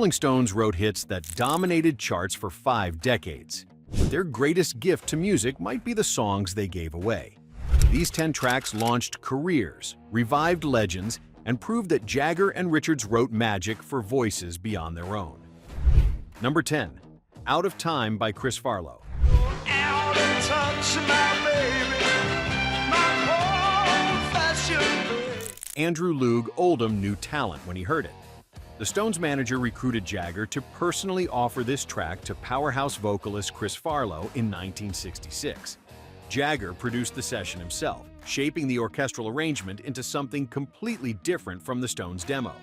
Rolling Stones wrote hits that dominated charts for 5 decades. But their greatest gift to music might be the songs they gave away. These 10 tracks launched careers, revived legends, and proved that Jagger and Richards wrote magic for voices beyond their own. Number 10. Out of Time by Chris Farlowe. Out of touch, my baby, my old-fashioned baby. Andrew Loog Oldham knew talent when he heard it. The Stones manager recruited Jagger to personally offer this track to powerhouse vocalist Chris Farlowe in 1966. Jagger produced the session himself, shaping the orchestral arrangement into something completely different from the Stones' demo.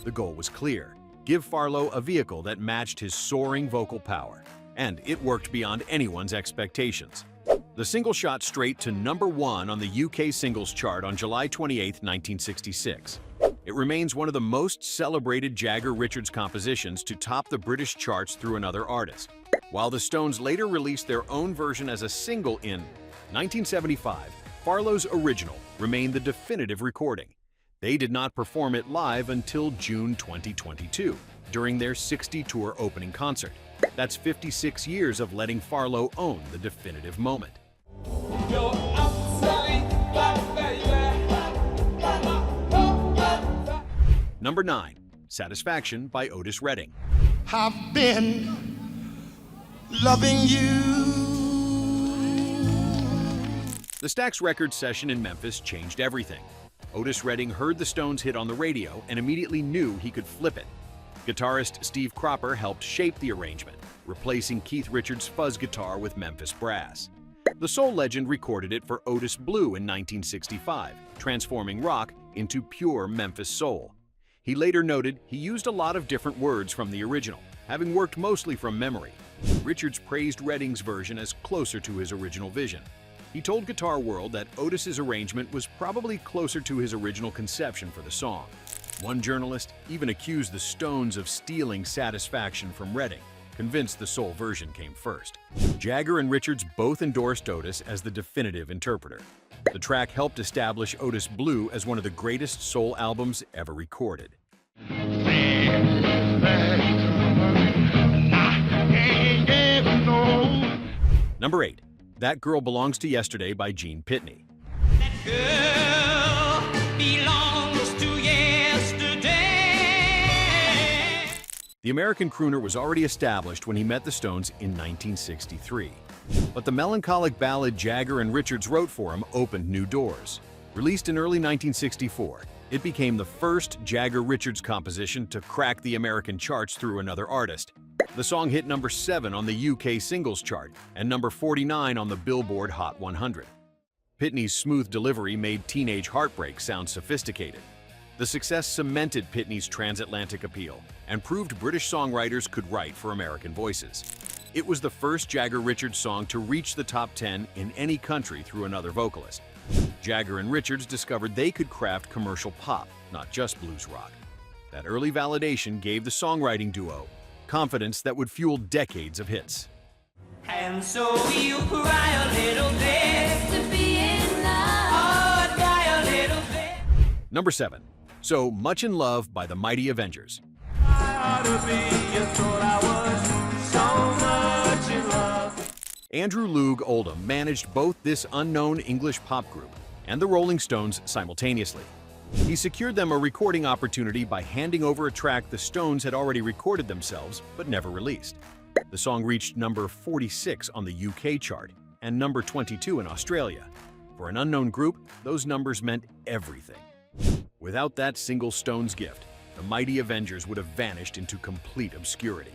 The goal was clear: give Farlowe a vehicle that matched his soaring vocal power. And it worked beyond anyone's expectations. The single shot straight to #1 on the UK singles chart on July 28, 1966. It remains one of the most celebrated Jagger-Richards compositions to top the British charts through another artist. While the Stones later released their own version as a single in 1975, Farlowe's original remained the definitive recording. They did not perform it live until June 2022, during their 60-tour opening concert. That's 56 years of letting Farlowe own the definitive moment. Number 9. Satisfaction by Otis Redding. I've been loving you. The Stax Records session in Memphis changed everything. Otis Redding heard the Stones hit on the radio and immediately knew he could flip it. Guitarist Steve Cropper helped shape the arrangement, replacing Keith Richards' fuzz guitar with Memphis brass. The soul legend recorded it for Otis Blue in 1965, transforming rock into pure Memphis soul. He later noted he used a lot of different words from the original, having worked mostly from memory. Richards praised Redding's version as closer to his original vision. He told Guitar World that Otis's arrangement was probably closer to his original conception for the song. One journalist even accused the Stones of stealing Satisfaction from Redding, convinced the soul version came first. Jagger and Richards both endorsed Otis as the definitive interpreter. The track helped establish Otis Blue as one of the greatest soul albums ever recorded. Number 8. That Girl Belongs to Yesterday by Gene Pitney. That girl belongs to yesterday. The American crooner was already established when he met the Stones in 1963. But the melancholic ballad Jagger and Richards wrote for him opened new doors. Released in early 1964, it became the first Jagger-Richards composition to crack the American charts through another artist. The song hit number 7 on the UK singles chart and number 49 on the Billboard Hot 100. Pitney's smooth delivery made Teenage Heartbreak sound sophisticated. The success cemented Pitney's transatlantic appeal and proved British songwriters could write for American voices. It was the first Jagger-Richards song to reach the top 10 in any country through another vocalist. Jagger and Richards discovered they could craft commercial pop, not just blues rock. That early validation gave the songwriting duo confidence that would fuel decades of hits. And so we'll cry a little bit to be in love. Oh, die a little bit. Number 7. So Much in Love by the Mighty Avengers. I ought to be, you thought I was so much in love. Andrew Loog Oldham managed both this unknown English pop group and the Rolling Stones simultaneously. He secured them a recording opportunity by handing over a track the Stones had already recorded themselves but never released. The song reached number 46 on the UK chart and number 22 in Australia. For an unknown group, those numbers meant everything. Without that single Stones gift, the Mighty Avengers would have vanished into complete obscurity.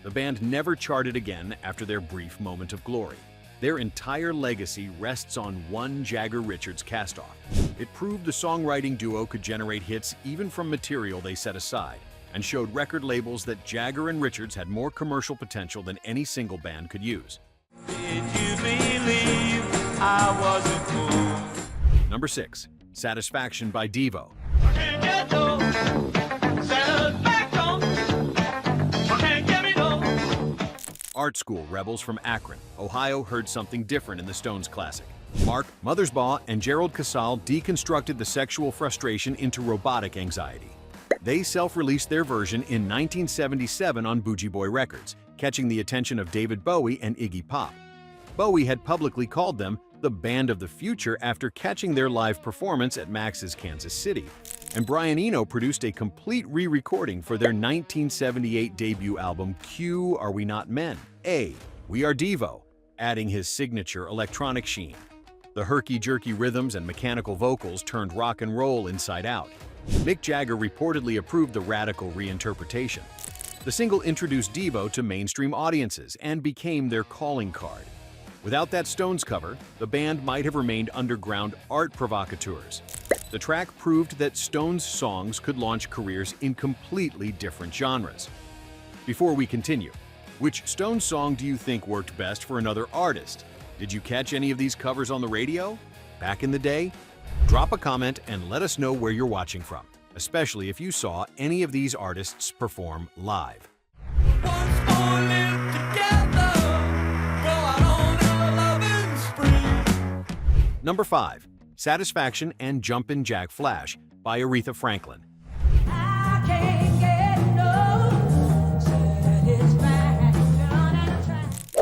The band never charted again after their brief moment of glory. Their entire legacy rests on one Jagger-Richards cast-off. It proved the songwriting duo could generate hits even from material they set aside, and showed record labels that Jagger and Richards had more commercial potential than any single band could use. Did you believe I wasn't fooled? Number 6. Satisfaction by Devo. I can't get no satisfaction. I can't get me no. Art school rebels from Akron, Ohio heard something different in the Stones classic. Mark Mothersbaugh and Gerald Casale deconstructed the sexual frustration into robotic anxiety. They self-released their version in 1977 on Bougie Boy Records, catching the attention of David Bowie and Iggy Pop. Bowie had publicly called them the band of the future after catching their live performance at Max's Kansas City, and Brian Eno produced a complete re-recording for their 1978 debut album Q Are We Not Men? A. We Are Devo, adding his signature electronic sheen. The herky-jerky rhythms and mechanical vocals turned rock and roll inside out. Mick Jagger reportedly approved the radical reinterpretation. The single introduced Devo to mainstream audiences and became their calling card. Without that Stones cover, the band might have remained underground art provocateurs. The track proved that Stones songs could launch careers in completely different genres. Before we continue, which Stones song do you think worked best for another artist? Did you catch any of these covers on the radio back in the day? Drop a comment and let us know where you're watching from, especially if you saw any of these artists perform live. Number 5. Satisfaction and Jumpin' Jack Flash by Aretha Franklin.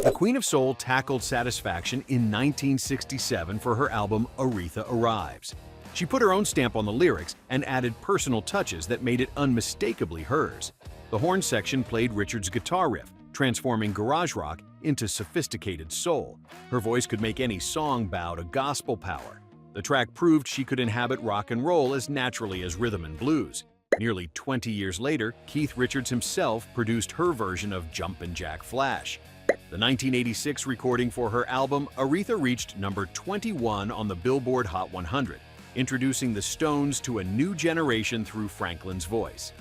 The Queen of Soul tackled satisfaction in 1967 for her album Aretha Arrives. She put her own stamp on the lyrics and added personal touches that made it unmistakably hers. The horn section played Richard's guitar riff, transforming garage rock into sophisticated soul. Her voice could make any song bow to gospel power. The track proved she could inhabit rock and roll as naturally as rhythm and blues. Nearly 20 years later, Keith Richards himself produced her version of Jumpin' Jack Flash. The 1986 recording for her album, Aretha reached number 21 on the Billboard Hot 100, introducing the Stones to a new generation through Franklin's voice.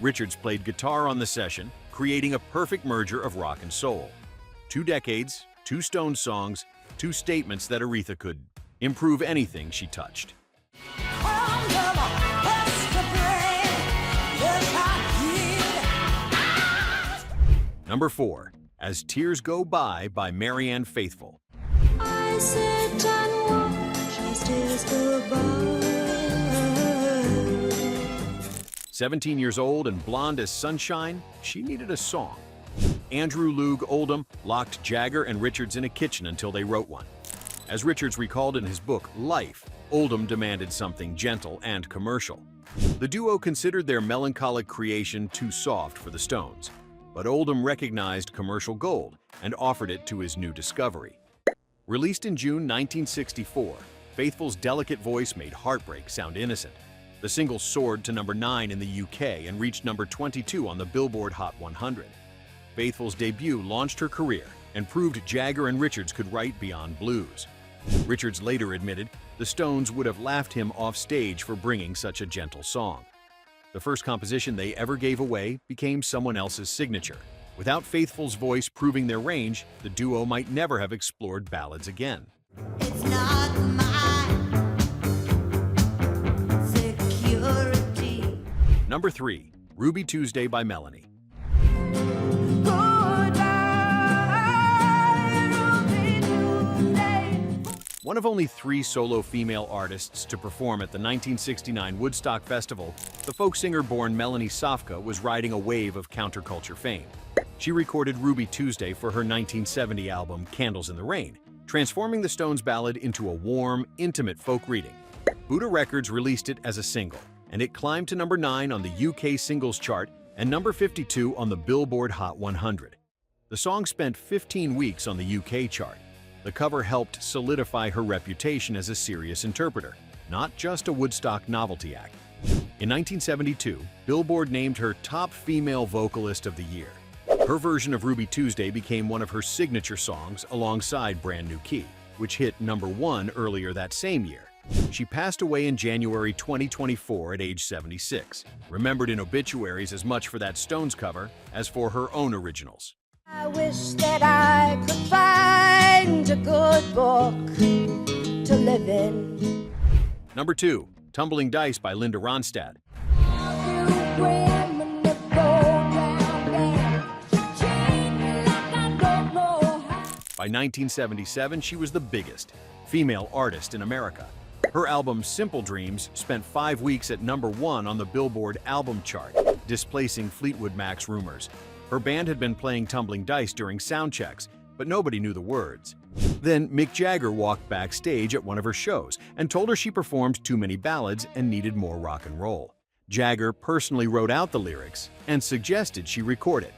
Richards played guitar on the session, creating a perfect merger of rock and soul. 2 decades, 2 Stones songs, 2 statements that Aretha could improve anything she touched. Number 4. As Tears Go By Marianne Faithfull. I sit and watch as tears go by. 17 years old and blonde as sunshine, she needed a song. Andrew Loog Oldham locked Jagger and Richards in a kitchen until they wrote one. As Richards recalled in his book, Life, Oldham demanded something gentle and commercial. The duo considered their melancholic creation too soft for the Stones, but Oldham recognized commercial gold and offered it to his new discovery. Released in June 1964, Faithfull's delicate voice made heartbreak sound innocent. The single soared to number 9 in the UK and reached number 22 on the Billboard Hot 100. Faithfull's debut launched her career and proved Jagger and Richards could write beyond blues. Richards later admitted the Stones would have laughed him off stage for bringing such a gentle song. The first composition they ever gave away became someone else's signature. Without Faithfull's voice proving their range, the duo might never have explored ballads again. It's not my security. Number 3. Ruby Tuesday by Melanie. One of only 3 solo female artists to perform at the 1969 Woodstock Festival, the folk singer-born Melanie Safka was riding a wave of counterculture fame. She recorded Ruby Tuesday for her 1970 album Candles in the Rain, transforming the Stones ballad into a warm, intimate folk reading. Buddha Records released it as a single, and it climbed to number 9 on the UK singles chart and number 52 on the Billboard Hot 100. The song spent 15 weeks on the UK chart. The cover helped solidify her reputation as a serious interpreter, not just a Woodstock novelty act. In 1972, Billboard named her Top Female Vocalist of the Year. Her version of Ruby Tuesday became one of her signature songs alongside Brand New Key, which hit number 1 earlier that same year. She passed away in January 2024 at age 76, remembered in obituaries as much for that Stones cover as for her own originals. I wish that I could find a good book to live in. Number 2. Tumbling Dice by Linda Ronstadt. By 1977, she was the biggest female artist in America. Her album Simple Dreams spent 5 weeks at #1 on the Billboard album chart, displacing Fleetwood Mac's Rumors. Her band had been playing tumbling dice during sound checks, but nobody knew the words. Then Mick Jagger walked backstage at one of her shows and told her she performed too many ballads and needed more rock and roll. Jagger personally wrote out the lyrics and suggested she record it.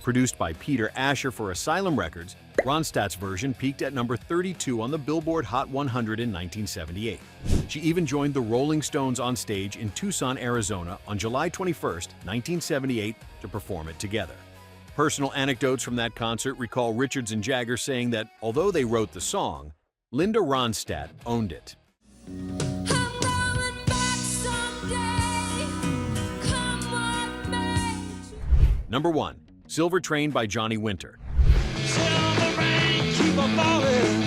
Produced by Peter Asher for Asylum Records, Ronstadt's version peaked at number 32 on the Billboard Hot 100 in 1978. She even joined the Rolling Stones on stage in Tucson, Arizona on July 21, 1978 to perform it together. Personal anecdotes from that concert recall Richards and Jagger saying that although they wrote the song, Linda Ronstadt owned it. Number 1. Silver Train by Johnny Winter. Silver rain, keep a falling,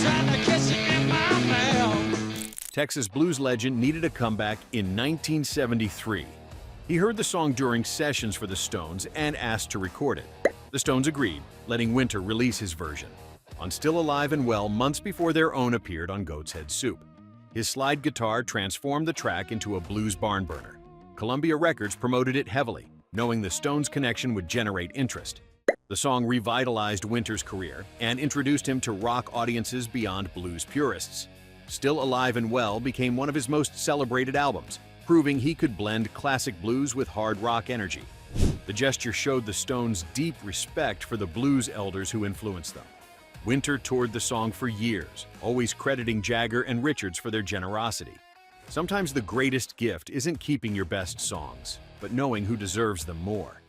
trying to catch it in my mouth. Texas blues legend needed a comeback in 1973. He heard the song during sessions for the Stones and asked to record it. The Stones agreed, letting Winter release his version. On Still Alive and Well, months before their own appeared on Goat's Head Soup. His slide guitar transformed the track into a blues barn burner. Columbia Records promoted it heavily, knowing the Stones' connection would generate interest. The song revitalized Winter's career and introduced him to rock audiences beyond blues purists. Still Alive and Well became one of his most celebrated albums, proving he could blend classic blues with hard rock energy. The gesture showed the Stones' deep respect for the blues elders who influenced them. Winter toured the song for years, always crediting Jagger and Richards for their generosity. Sometimes the greatest gift isn't keeping your best songs, but knowing who deserves them more.